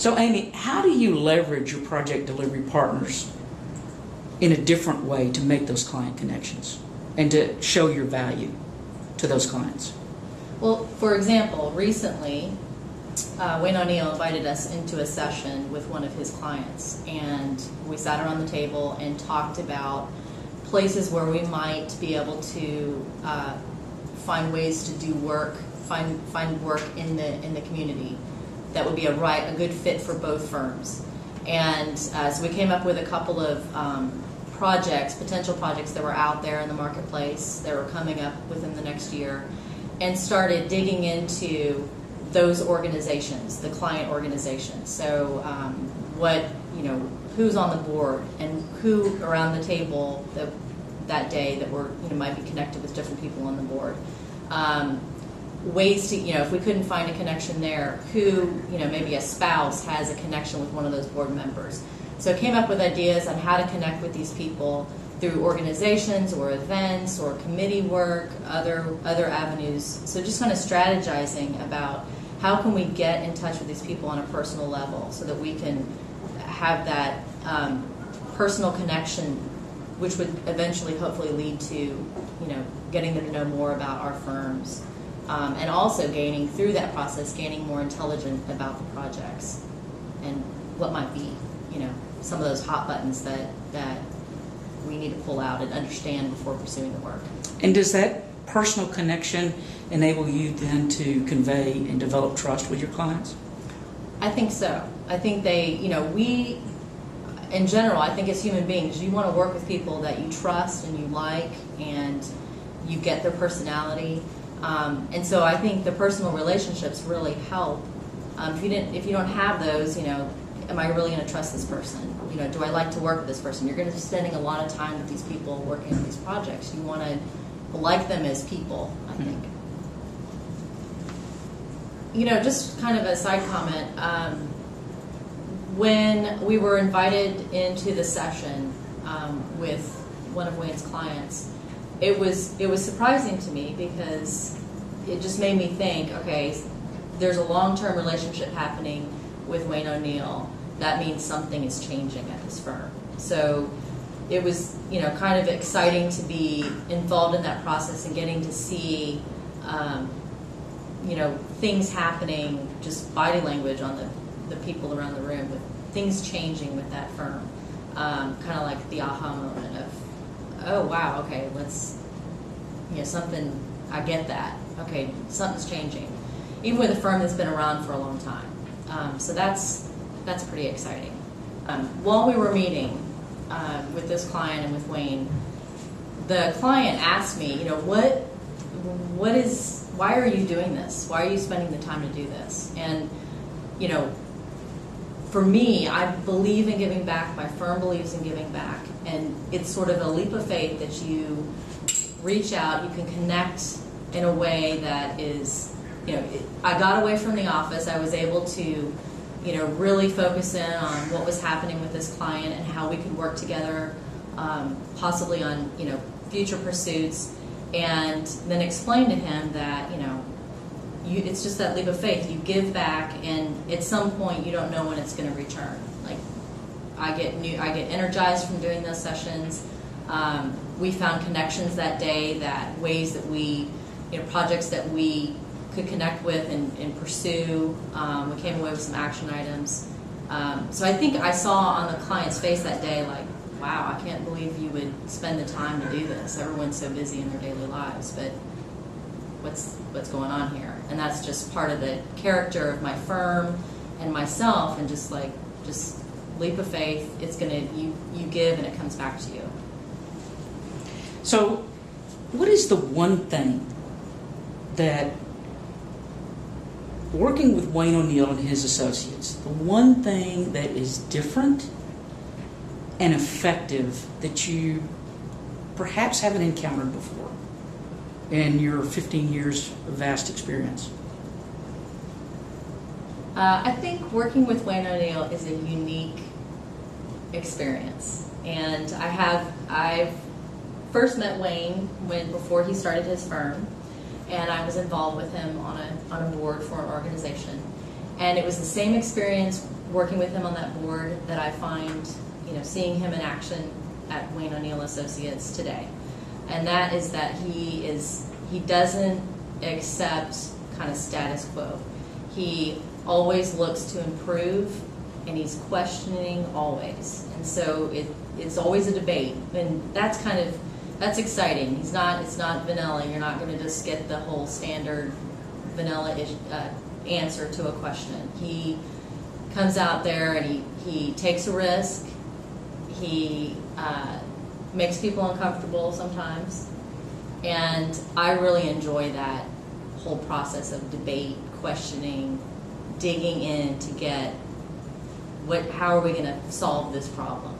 So Amy, how do you leverage your project delivery partners in a different way to make those client connections and to show your value to those clients? Well, for example, recently, Wayne ONeill invited us into a session with one of his clients, and we sat around the table and talked about places where we might be able to find ways to do work, find work in the community that would be a good fit for both firms. And so we came up with a couple of potential projects that were out there in the marketplace that were coming up within the next year, and started digging into those organizations, the client organizations. So who's on the board and who around the table that day that were might be connected with different people on the board. Ways to, if we couldn't find a connection there, who, maybe a spouse has a connection with one of those board members. So came up with ideas on how to connect with these people through organizations or events or committee work, other avenues. So just kind of strategizing about how can we get in touch with these people on a personal level so that we can have that personal connection, which would eventually hopefully lead to, getting them to know more about our firms. And also through that process, gaining more intelligent about the projects and what might be, some of those hot buttons that we need to pull out and understand before pursuing the work. And does that personal connection enable you then to convey and develop trust with your clients? I think so. I think we, in general, I think as human beings, you want to work with people that you trust and you like and you get their personality. And so I think the personal relationships really help. If you don't have those, am I really going to trust this person? Do I like to work with this person? You're going to be spending a lot of time with these people working on these projects. You want to like them as people, I think. Just kind of a side comment. When we were invited into the session with one of Wayne's clients, it was surprising to me because it just made me think, okay, there's a long-term relationship happening with Wayne ONeill. That means something is changing at this firm. So it was, kind of exciting to be involved in that process and getting to see, things happening, just body language on the people around the room, with things changing with that firm. Kind of like the aha moment of, oh wow, okay, something, I get that. Okay, something's changing. Even with a firm that's been around for a long time. So that's pretty exciting. While we were meeting with this client and with Wayne, the client asked me, why are you doing this? Why are you spending the time to do this? And, for me, I believe in giving back. My firm believes in giving back. And it's sort of a leap of faith that you reach out, you can connect in a way that is, I got away from the office. I was able to, really focus in on what was happening with this client and how we could work together, possibly on, future pursuits, and then explain to him that, it's just that leap of faith. You give back, and at some point, you don't know when it's going to return. Like, I get energized from doing those sessions. We found connections that day, ways that we, projects that we could connect with and pursue. We came away with some action items. So I think I saw on the client's face that day, like, wow, I can't believe you would spend the time to do this. Everyone's so busy in their daily lives, but what's going on here? And that's just part of the character of my firm and myself, and just leap of faith. It's gonna, you give and it comes back to you. So what is the one thing that working with Wayne ONeill and his associates, the one thing that is different and effective that you perhaps haven't encountered before in your 15 years of vast experience? I think working with Wayne ONeill is a unique experience. And I've first met Wayne before he started his firm, and I was involved with him on a board for an organization. And it was the same experience working with him on that board that I find, seeing him in action at ONeill Associates today. And that is that he doesn't accept kind of status quo. He always looks to improve, and he's questioning always. And so it's always a debate, and that's exciting. It's not vanilla. You're not going to just get the whole standard vanilla answer to a question. He comes out there and he takes a risk. He makes people uncomfortable sometimes, and I really enjoy that whole process of debate, questioning, digging in to get how are we going to solve this problem.